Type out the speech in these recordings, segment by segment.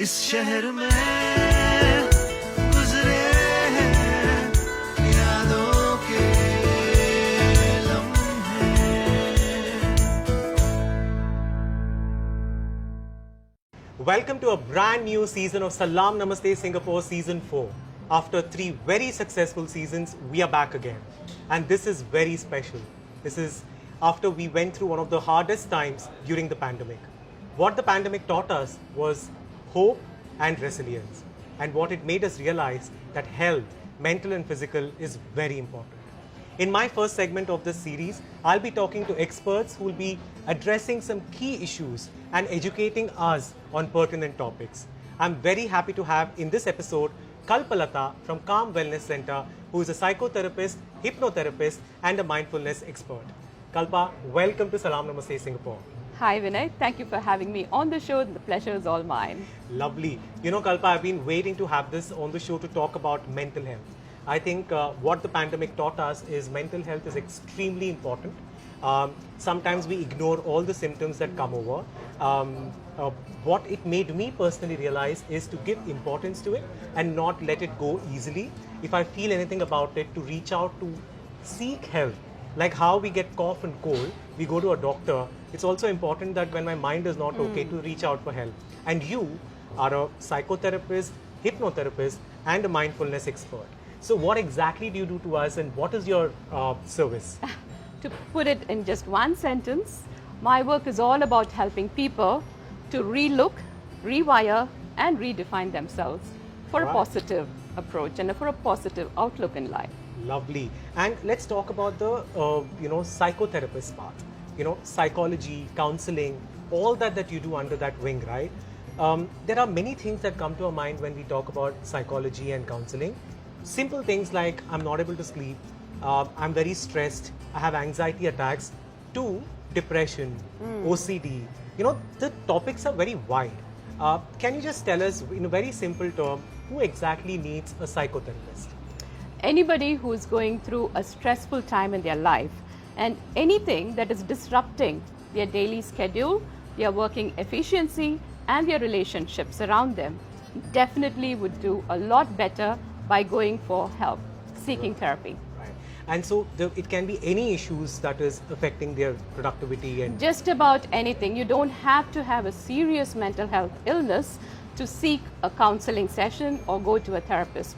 इस शहर में गुजरे हैं यादों के लम्हे. Welcome to a brand new season of Salaam, Namaste Singapore Season 4. After 3 very successful seasons, we are back again. And this is very special. This is after we went through one of the hardest times during the pandemic. What the pandemic taught us was hope and resilience. And what it made us realize that health, mental and physical, is very important. In my first segment of this series, I'll be talking to experts who will be addressing some key issues and educating us on pertinent topics. I'm very happy to have in this episode Kalpalata from Kalm Wellness Center, who is a psychotherapist, hypnotherapist, and a mindfulness expert. Kalpa, welcome to Salaam Namaste Singapore. Hi Vinay, thank you for having me on the show. The pleasure is all mine. Lovely. You know, Kalpa, I've been waiting to have this on the show to talk about mental health. I think what the pandemic taught us is mental health is extremely important. Sometimes we ignore all the symptoms that come over. What it made me personally realize is to give importance to it and not let it go easily. If I feel anything about it, to reach out to seek help. Like how we get cough and cold, we go to a doctor. It's also important that when my mind is not okay, to reach out for help. And you are a psychotherapist, hypnotherapist, and a mindfulness expert. So what exactly do you do to us, and what is your service? To put it in just one sentence, my work is all about helping people to relook, rewire, and redefine themselves for a positive approach and for a positive outlook in life. Lovely. And let's talk about the psychotherapist part. Psychology, counselling, all that you do under that wing, right? There are many things that come to our mind when we talk about psychology and counselling. Simple things like I'm not able to sleep, I'm very stressed, I have anxiety attacks, to depression, OCD. The topics are very wide. Can you just tell us in a very simple term, who exactly needs a psychotherapist? Anybody who is going through a stressful time in their life and anything that is disrupting their daily schedule, their working efficiency, and their relationships around them definitely would do a lot better by going for help, seeking therapy. Right. And so it can be any issues that is affecting their productivity and just about anything. You don't have to have a serious mental health illness to seek a counseling session or go to a therapist.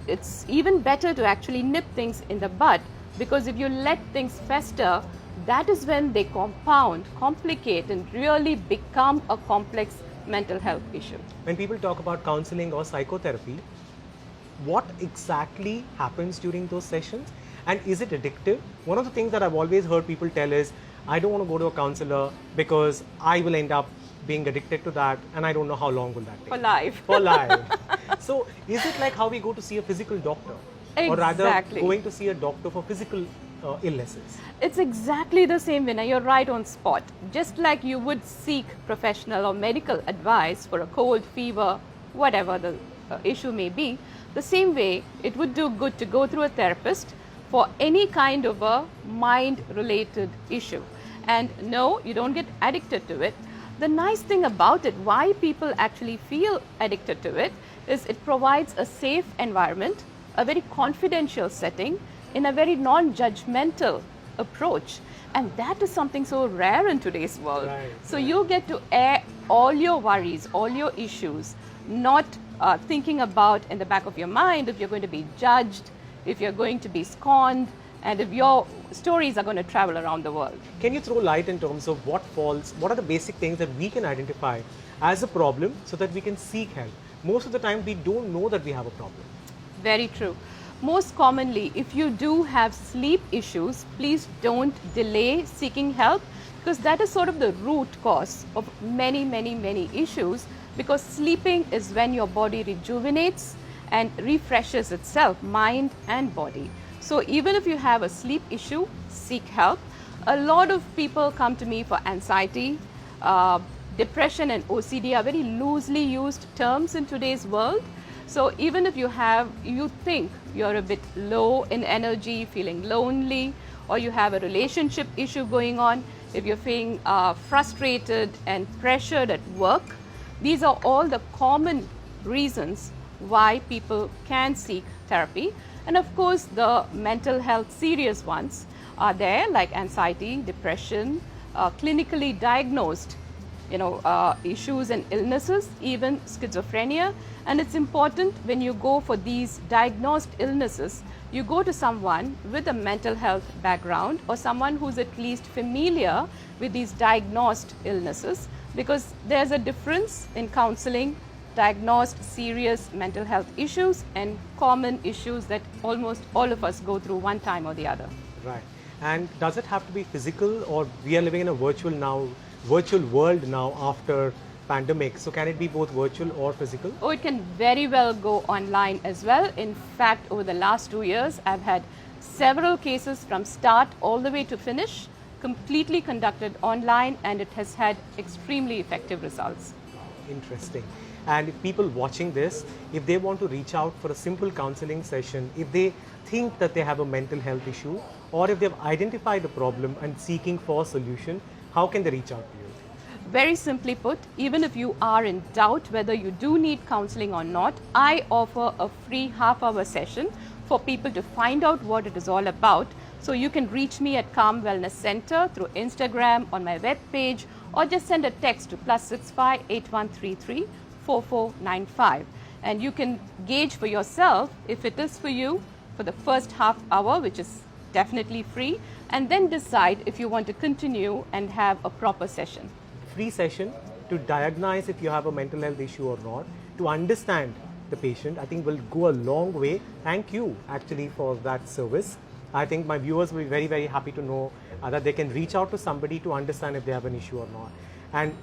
It's even better to actually nip things in the bud, because if you let things fester, that is when they compound, complicate, and really become a complex mental health issue. When people talk about counseling or psychotherapy, what exactly happens during those sessions, and is it addictive? One of the things that I've always heard people tell is, I don't want to go to a counselor because I will end up being addicted to that, and I don't know how long will that take. For life. For life. So is it like how we go to see a physical doctor? Exactly. Or rather going to see a doctor for physical illnesses? It's exactly the same, Vinay. You're right on spot. Just like you would seek professional or medical advice for a cold, fever, whatever the issue may be, the same way it would do good to go through a therapist for any kind of a mind-related issue. And no, you don't get addicted to it. The nice thing about it, why people actually feel addicted to it, is it provides a safe environment, a very confidential setting, in a very non-judgmental approach. And that is something so rare in today's world. Right. So you get to air all your worries, all your issues, not thinking about in the back of your mind if you're going to be judged, if you're going to be scorned, and if your stories are going to travel around the world. Can you throw light in terms of what are the basic things that we can identify as a problem so that we can seek help? Most of the time we don't know that we have a problem. Very true. Most commonly, if you do have sleep issues, please don't delay seeking help, because that is sort of the root cause of many issues, because sleeping is when your body rejuvenates and refreshes itself, mind and body. So even if you have a sleep issue, seek help. A lot of people come to me for anxiety. Depression and OCD are very loosely used terms in today's world. So even if you think you're a bit low in energy, feeling lonely, or you have a relationship issue going on, if you're feeling frustrated and pressured at work, These are all the common reasons why people can seek therapy. And of course, the mental health serious ones are there, like anxiety, depression, clinically diagnosed issues and illnesses, even schizophrenia. And it's important when you go for these diagnosed illnesses, you go to someone with a mental health background or someone who's at least familiar with these diagnosed illnesses, because there's a difference in counseling diagnosed serious mental health issues and common issues that almost all of us go through one time or the other. Right. And does it have to be physical, or we are living in a virtual world now after pandemic? So can it be both virtual or physical? Oh, it can very well go online as well. In fact, over the last 2 years, I've had several cases from start all the way to finish, completely conducted online, and it has had extremely effective results. Interesting. And if people watching this, if they want to reach out for a simple counseling session, if they think that they have a mental health issue, or if they've identified a problem and seeking for a solution, how can they reach out to you? Very simply put, even if you are in doubt whether you do need counseling or not, I offer a free half-hour session for people to find out what it is all about. So you can reach me at Kalm Wellness Center through Instagram, on my webpage, or just send a text to +65 8133 4495. And you can gauge for yourself if it is for you for the first half hour, which is definitely free, and then decide if you want to continue and have a proper session. Free session to diagnose if you have a mental health issue or not, to understand the patient, I think will go a long way. Thank you actually for that service. I think my viewers will be very, very happy to know that they can reach out to somebody to understand if they have an issue or not. And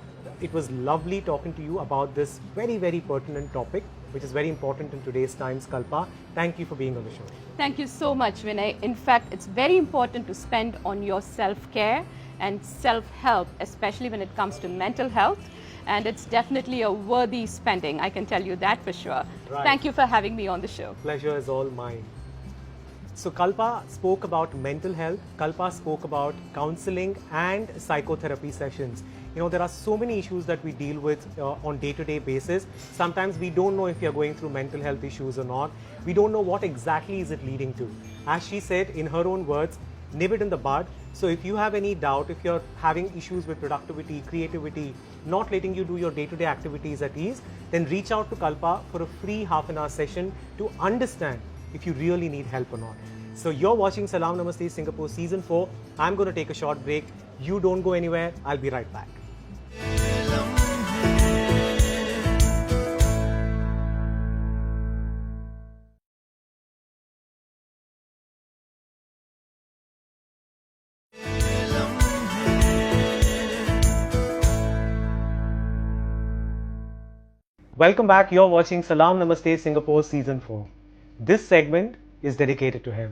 it was lovely talking to you about this very, very pertinent topic, which is very important in today's times, Kalpa. Thank you for being on the show. Thank you so much, Vinay. In fact, it's very important to spend on your self-care and self-help, especially when it comes to mental health. And it's definitely a worthy spending, I can tell you that for sure. Right. Thank you for having me on the show. Pleasure is all mine. So Kalpa spoke about mental health, Kalpa spoke about counseling and psychotherapy sessions. You know, there are so many issues that we deal with on day-to-day basis. Sometimes we don't know if you're going through mental health issues or not. We don't know what exactly is it leading to. As she said in her own words, nip it in the bud. So if you have any doubt, if you're having issues with productivity, creativity, not letting you do your day-to-day activities at ease, then reach out to Kalpa for a free half-an-hour session to understand if you really need help or not. So you're watching Salaam, Namaste Singapore Season 4. I'm going to take a short break. You don't go anywhere. I'll be right back. Welcome back. You're watching Salaam Namaste Singapore Season 4. This segment is dedicated to health.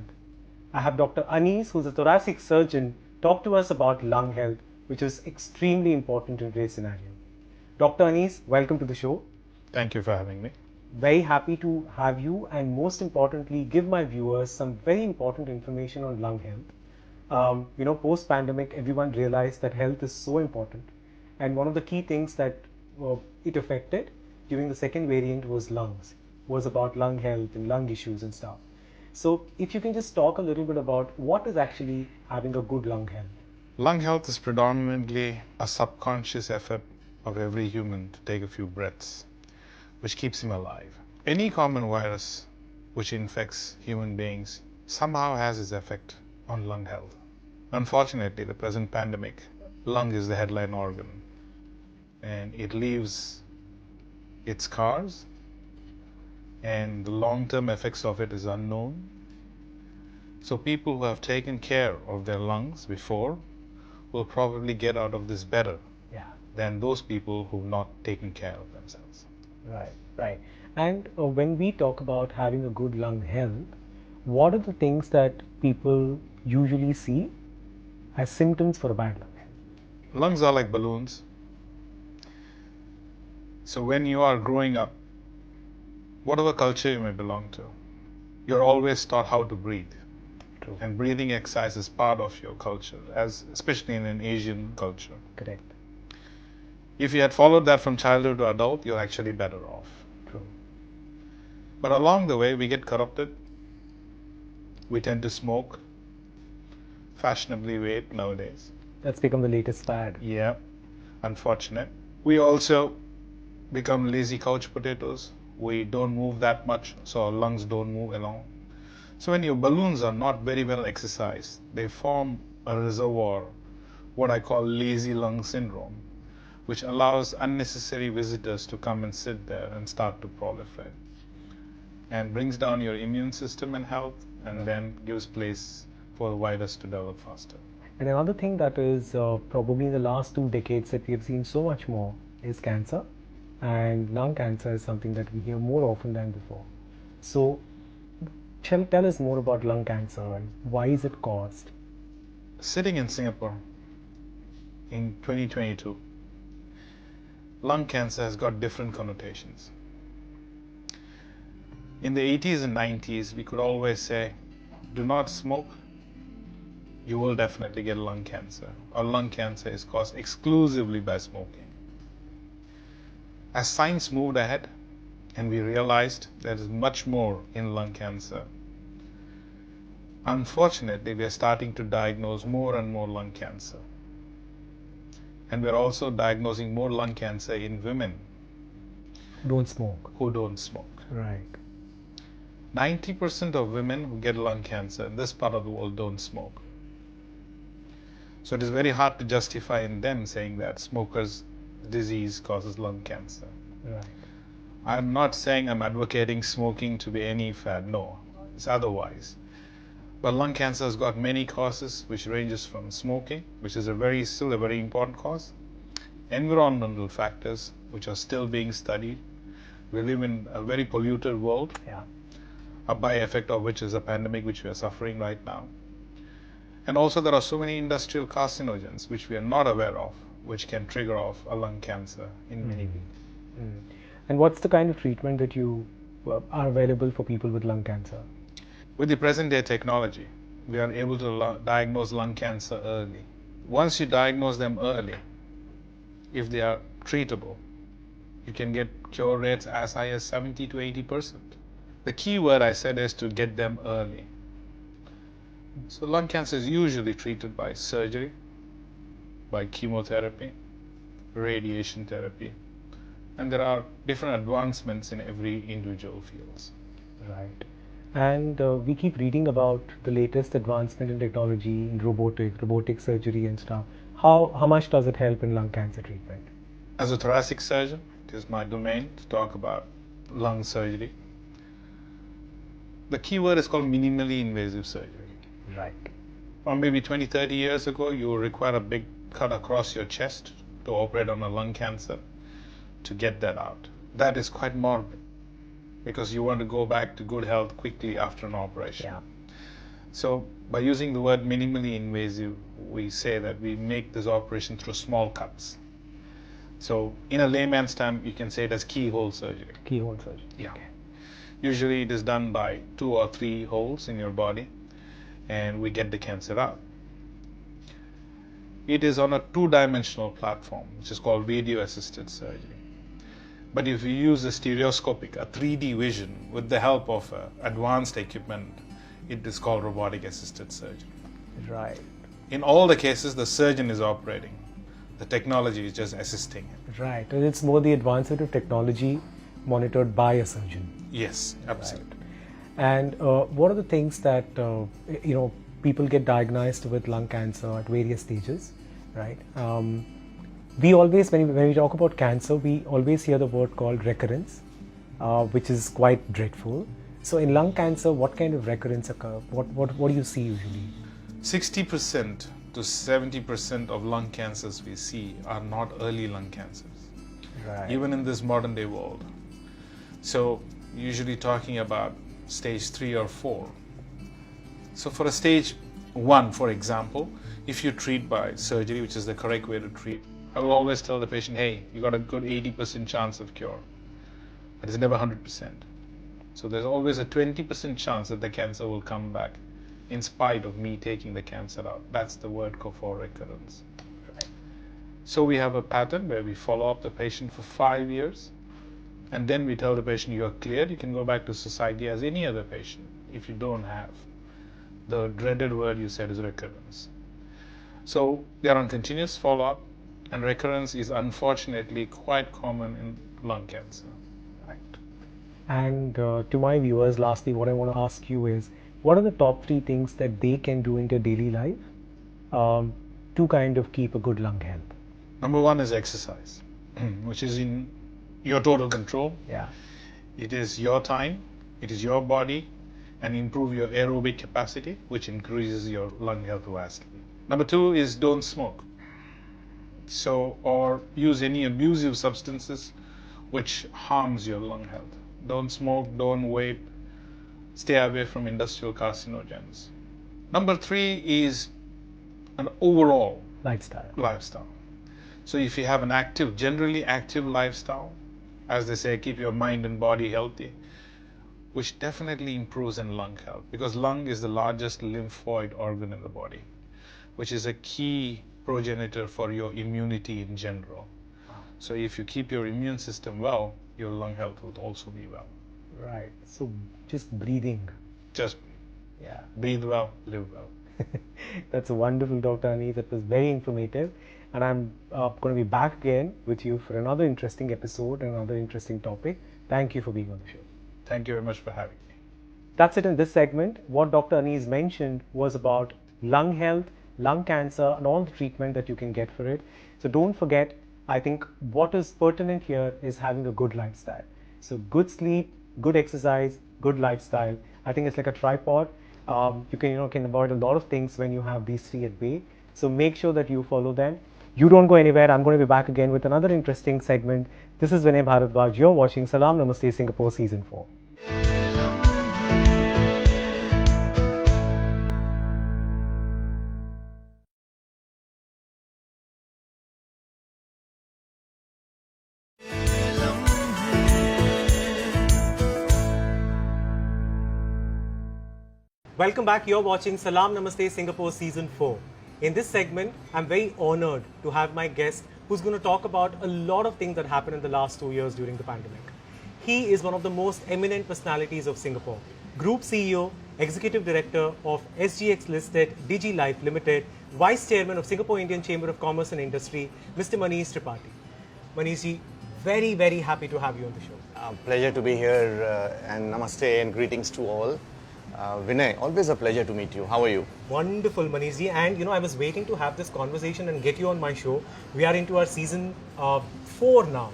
I have Dr. Anis, who's a thoracic surgeon, talk to us about lung health, which is extremely important in today's scenario. Dr. Anis, welcome to the show. Thank you for having me. Very happy to have you, and most importantly, give my viewers some very important information on lung health. Post-pandemic, everyone realized that health is so important. And one of the key things that it affected during the second variant was lungs, was about lung health and lung issues and stuff. So if you can just talk a little bit about what is actually having a good lung health. Lung health is predominantly a subconscious effort of every human to take a few breaths, which keeps him alive. Any common virus which infects human beings somehow has its effect on lung health. Unfortunately, the present pandemic, lung is the headline organ, and it leaves its scars, and the long-term effects of it is unknown. So people who have taken care of their lungs before will probably get out of this better than those people who've not taken care of themselves. Right. And when we talk about having a good lung health, what are the things that people usually see as symptoms for a bad lung health? Lungs are like balloons. So when you are growing up, whatever culture you may belong to, you're always taught how to breathe. True. And breathing exercise is part of your culture, especially in an Asian culture. Correct. If you had followed that from childhood to adult, you're actually better off. True. But along the way, we get corrupted. We tend to smoke. Fashionably vape nowadays. That's become the latest fad. Yeah, unfortunate. We also become lazy couch potatoes. We don't move that much, so our lungs don't move along. So when your balloons are not very well exercised, they form a reservoir, what I call lazy lung syndrome, which allows unnecessary visitors to come and sit there and start to proliferate, and brings down your immune system and health, and then gives place for the virus to develop faster. And another thing that is probably in the last 2 decades that we have seen so much more is cancer. And lung cancer is something that we hear more often than before. So, tell us more about lung cancer and why is it caused? Sitting in Singapore in 2022, lung cancer has got different connotations. In the 80s and 90s, we could always say, do not smoke, you will definitely get lung cancer, or lung cancer is caused exclusively by smoking. As science moved ahead and we realized there is much more in lung cancer, unfortunately, we are starting to diagnose more and more lung cancer. And we're also diagnosing more lung cancer in women Don't smoke. who don't smoke. Right. 90% of women who get lung cancer in this part of the world don't smoke. So it is very hard to justify in them saying that smokers' disease causes lung cancer. Right. I'm not saying I'm advocating smoking to be any fad. No, it's otherwise. But lung cancer has got many causes, which ranges from smoking, which is still a very important cause, environmental factors, which are still being studied. We live in a very polluted world, Yeah. a by-effect of which is a pandemic which we are suffering right now. And also there are so many industrial carcinogens which we are not aware of, which can trigger off a lung cancer in many people. And what's the kind of treatment that you are available for people with lung cancer? With the present day technology, we are able to diagnose lung cancer early. Once you diagnose them early, if they are treatable, you can get cure rates as high as 70 to 80%. The key word I said is to get them early. So lung cancer is usually treated by surgery, by chemotherapy, radiation therapy, and there are different advancements in every individual fields. Right. And we keep reading about the latest advancement in technology in robotic surgery and stuff. How much does it help in lung cancer treatment? As a thoracic surgeon, it is my domain to talk about lung surgery. The key word is called minimally invasive surgery. Right. Or maybe 20, 30 years ago, you will require a big cut across your chest to operate on a lung cancer to get that out. That is quite morbid because you want to go back to good health quickly after an operation. Yeah. So by using the word minimally invasive, we say that we make this operation through small cuts. So in a layman's term, you can say it as keyhole surgery. Keyhole surgery. Yeah. Okay. Usually it is done by 2 or 3 holes in your body, and we get the cancer out. It is on a 2-dimensional platform, which is called video-assisted surgery. But if you use a stereoscopic, a 3D vision with the help of advanced equipment, it is called robotic-assisted surgery. Right. In all the cases, the surgeon is operating. The technology is just assisting him. Right. And it's more the advancement of technology monitored by a surgeon. Yes, absolutely. Right. And what are the things that people get diagnosed with lung cancer at various stages, right? We always, when we talk about cancer, we always hear the word called recurrence, which is quite dreadful. So in lung cancer, what kind of recurrence occur? What do you see usually? 60% to 70% of lung cancers we see are not early lung cancers, Right. even in this modern day world. So usually talking about stage 3 or 4. So for a stage 1, for example, if you treat by surgery, which is the correct way to treat, I will always tell the patient, hey, you got a good 80% chance of cure. But it's never 100%. So there's always a 20% chance that the cancer will come back in spite of me taking the cancer out. That's the word for recurrence. So we have a pattern where we follow up the patient for 5 years, and then we tell the patient you are cleared, you can go back to society as any other patient if you don't have. The dreaded word you said is recurrence. So they are on continuous follow-up, and recurrence is unfortunately quite common in lung cancer. Right. And to my viewers, lastly, what I want to ask you is, what are the top 3 things that they can do in their daily life to kind of keep a good lung health? Number 1 is exercise, which is in your total control. Yeah. It is your time, it is your body, and improve your aerobic capacity, which increases your lung health vastly. Number 2 is don't smoke. So, or use any abusive substances which harms your lung health. Don't smoke, don't vape, stay away from industrial carcinogens. Number 3 is an overall lifestyle. So if you have an generally active lifestyle, as they say, keep your mind and body healthy, which definitely improves in lung health, because lung is the largest lymphoid organ in the body, which is a key progenitor for your immunity in general. So if you keep your immune system well, your lung health will also be well. Right. So just breathing. Just Yeah. breathe well, live well. That's wonderful, Dr. Anis. That was very informative. And I'm going to be back again with you for another interesting episode and another interesting topic. Thank you for being on the show. Thank you very much for having me. That's it in this segment. What Dr. Anis mentioned was about lung health, lung cancer, and all the treatment that you can get for it. So don't forget, I think what is pertinent here is having a good lifestyle. So good sleep, good exercise, good lifestyle. I think it's like a tripod. You can avoid a lot of things when you have these 3 at bay. So make sure that you follow them. You don't go anywhere. I'm going to be back again with another interesting segment. This is Vinay Bharadwaj. You're watching Salaam, Namaste, Singapore Season 4. Welcome back. You're watching Salaam Namaste Singapore Season 4. In this segment, I'm very honored to have my guest who's going to talk about a lot of things that happened in the last 2 years during the pandemic. He is one of the most eminent personalities of Singapore. Group CEO, Executive Director of SGX listed Digi Life Limited, Vice Chairman of Singapore Indian Chamber of Commerce and Industry, Mr. Manish Tripathi. Manish ji, very, very happy to have you on the show. Pleasure to be here and namaste and greetings to all. Vinay, always a pleasure to meet you. How are you? Wonderful, Manish ji. And I was waiting to have this conversation and get you on my show. We are into our season 4 now.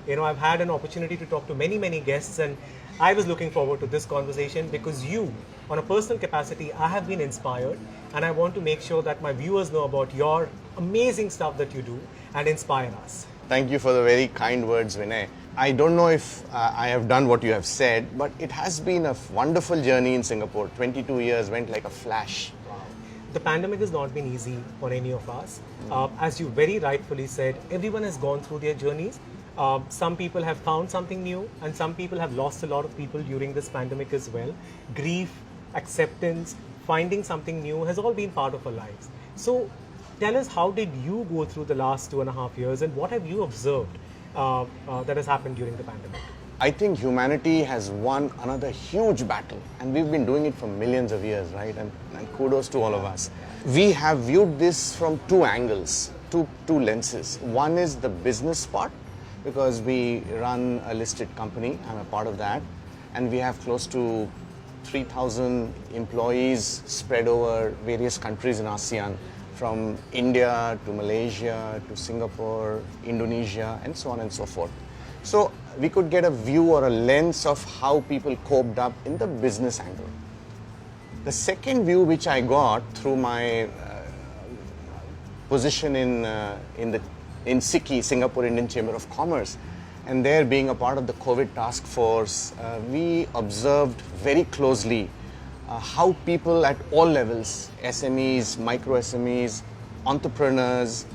I've had an opportunity to talk to many, many guests, and I was looking forward to this conversation because you, on a personal capacity, I have been inspired, and I want to make sure that my viewers know about your amazing stuff that you do and inspire us. Thank you for the very kind words, Vinay. I don't know if I have done what you have said, but it has been a wonderful journey in Singapore. 22 years went like a flash. The pandemic has not been easy for any of us. As you very rightfully said, everyone has gone through their journeys. Some people have found something new, and some people have lost a lot of people during this pandemic as well. Grief, acceptance, finding something new has all been part of our lives. So tell us, how did you go through the last 2.5 years, and what have you observed that has happened during the pandemic? I think humanity has won another huge battle, and we've been doing it for millions of years, right? And kudos to all of us. We have viewed this from 2 angles, two lenses. One is the business part, because we run a listed company. I'm a part of that, and we have close to 3,000 employees spread over various countries in ASEAN, from India to Malaysia to Singapore, Indonesia, and so on and so forth. So we could get a view or a lens of how people coped up in the business angle. The second view which I got through my position in SICI, Singapore Indian Chamber of Commerce, and there being a part of the COVID task force, we observed very closely how people at all levels, SMEs, micro SMEs, entrepreneurs,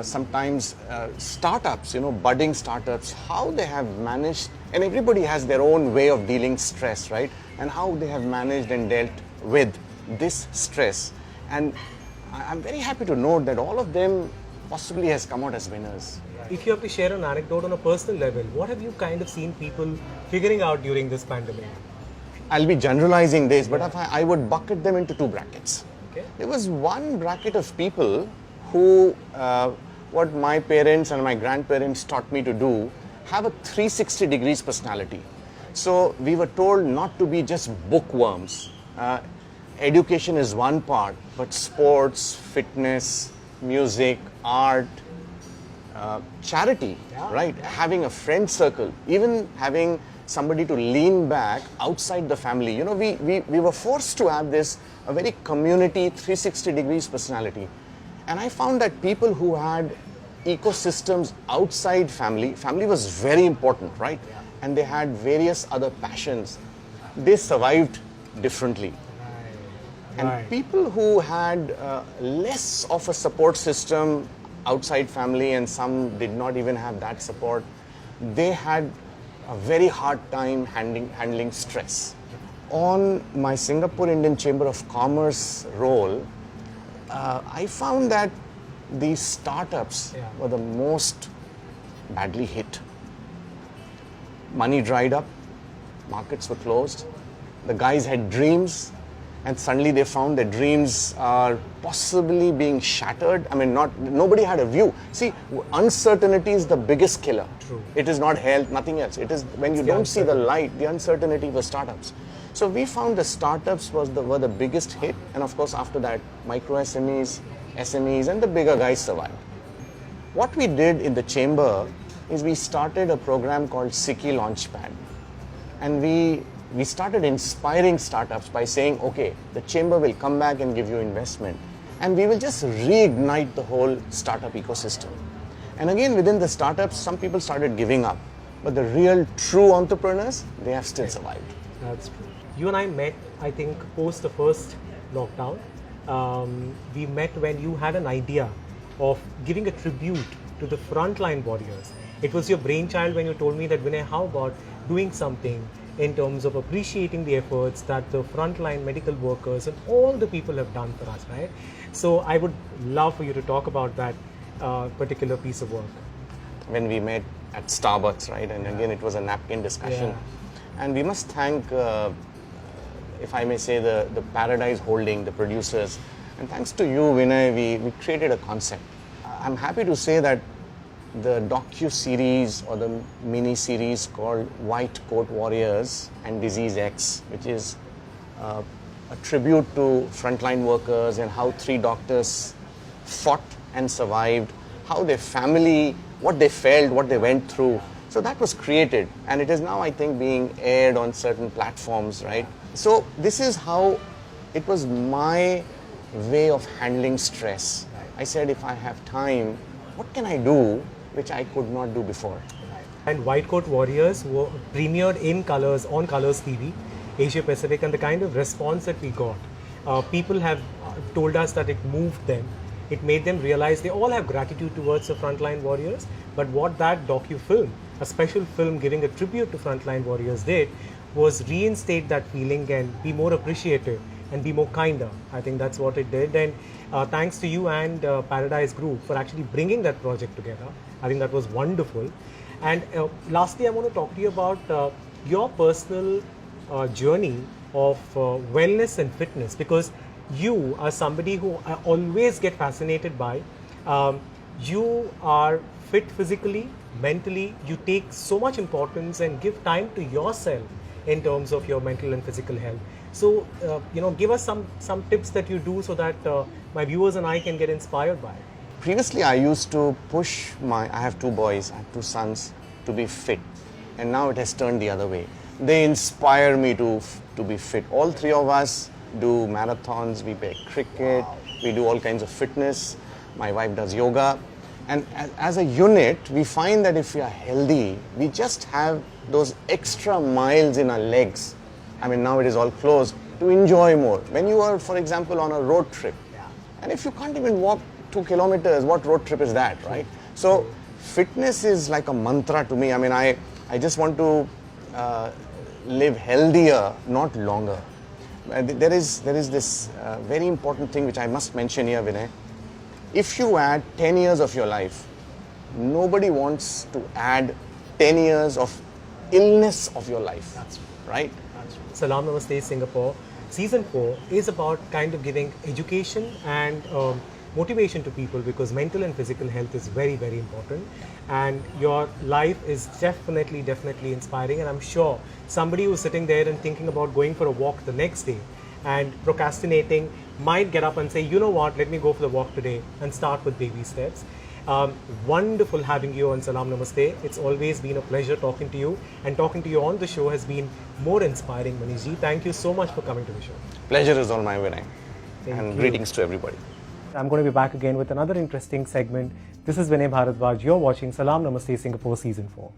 sometimes startups, budding startups, how they have managed, and everybody has their own way of dealing stress, right? And how they have managed and dealt with this stress. And I'm very happy to note that all of them possibly has come out as winners. If you have to share an anecdote on a personal level, what have you kind of seen people figuring out during this pandemic? I'll be generalizing this, but if I would bucket them into two brackets. Okay. There was one bracket of people who, what my parents and my grandparents taught me to do, have a 360 degrees personality. So we were told not to be just bookworms. Education is one part, but sports, fitness, music, art, charity, right? Having a friend circle, even having somebody to lean back outside the family. You know, we were forced to have this, a very community 360 degrees personality. And I found that people who had ecosystems outside family was very important, right? And they had various other passions. They survived differently. And people who had less of a support system outside family, and some did not even have that support, they had a very hard time handling stress. On my Singapore Indian Chamber of Commerce role, I found that these startups were the most badly hit. Money dried up, markets were closed, the guys had dreams, and suddenly they found their dreams are possibly being shattered. I mean, nobody had a view. See, uncertainty is the biggest killer. True. It is not health, nothing else. It is when you don't see the light, the uncertainty for startups. So we found the startups were the biggest hit, and of course after that, micro SMEs, SMEs, and the bigger guys survived. What we did in the chamber is we started a program called Siki Launchpad, and we started inspiring startups by saying, okay, the chamber will come back and give you investment, and we will just reignite the whole startup ecosystem. And again, within the startups, some people started giving up, but the real true entrepreneurs, they have still survived. That's true. You and I met, I think, post the first lockdown. We met when you had an idea of giving a tribute to the frontline warriors. It was your brainchild when you told me that, Vinay, how about doing something in terms of appreciating the efforts that the frontline medical workers and all the people have done for us, right? So I would love for you to talk about that particular piece of work. When we met at Starbucks, right? And again, it was a napkin discussion. And we must thank, if I may say, the Paradise Holding, the producers. And thanks to you, Vinay, we created a concept. I'm happy to say that the docu-series or the mini-series called White Coat Warriors and Disease X, which is a tribute to frontline workers and how 3 doctors fought and survived, how their family, what they felt, what they went through. So that was created, and it is now, I think, being aired on certain platforms, right? So this is how it was my way of handling stress. I said, if I have time, what can I do which I could not do before? And White Coat Warriors were premiered in Colors, on Colors TV, Asia Pacific, and the kind of response that we got. People have told us that it moved them. It made them realize they all have gratitude towards the frontline warriors, but what that docu-film, a special film giving a tribute to frontline warriors did, was reinstate that feeling and be more appreciative and be more kinder. I think that's what it did, and thanks to you and Paradise Group for actually bringing that project together. I think that was wonderful. And lastly, I want to talk to you about your personal journey of wellness and fitness, because you are somebody who I always get fascinated by. You are fit physically, mentally, you take so much importance and give time to yourself in terms of your mental and physical health. So, give us some tips that you do so that my viewers and I can get inspired by it. Previously, I used to push I have 2 boys, I have 2 sons, to be fit. And now it has turned the other way. They inspire me to be fit. All 3 of us do marathons, we play cricket, we do all kinds of fitness. My wife does yoga. And as a unit, we find that if we are healthy, we just have those extra miles in our legs. I mean, now it is all closed, to enjoy more. When you are, for example, on a road trip, and if you can't even walk 2 kilometers, what road trip is that, right? So fitness is like a mantra to me. I mean, I just want to live healthier, not longer. There is this very important thing which I must mention here, Vinay. if you add 10 years of your life, nobody wants to add 10 years of illness of your life. That's right. Salaam, Namaste, Singapore. Season 4 is about kind of giving education and motivation to people, because mental and physical health is very, very important. And your life is definitely inspiring. And I'm sure somebody who's sitting there and thinking about going for a walk the next day and procrastinating might get up and say, you know what, let me go for the walk today and start with baby steps. Wonderful having you on Salaam Namaste. It's always been a pleasure talking to you, and talking to you on the show has been more inspiring, Manishji. Thank you so much for coming to the show. Pleasure is all my way. And you. greetings to everybody. I'm going to be back again with another interesting segment. This is Vinay Bharadwaj. You're watching Salaam Namaste Singapore Season 4.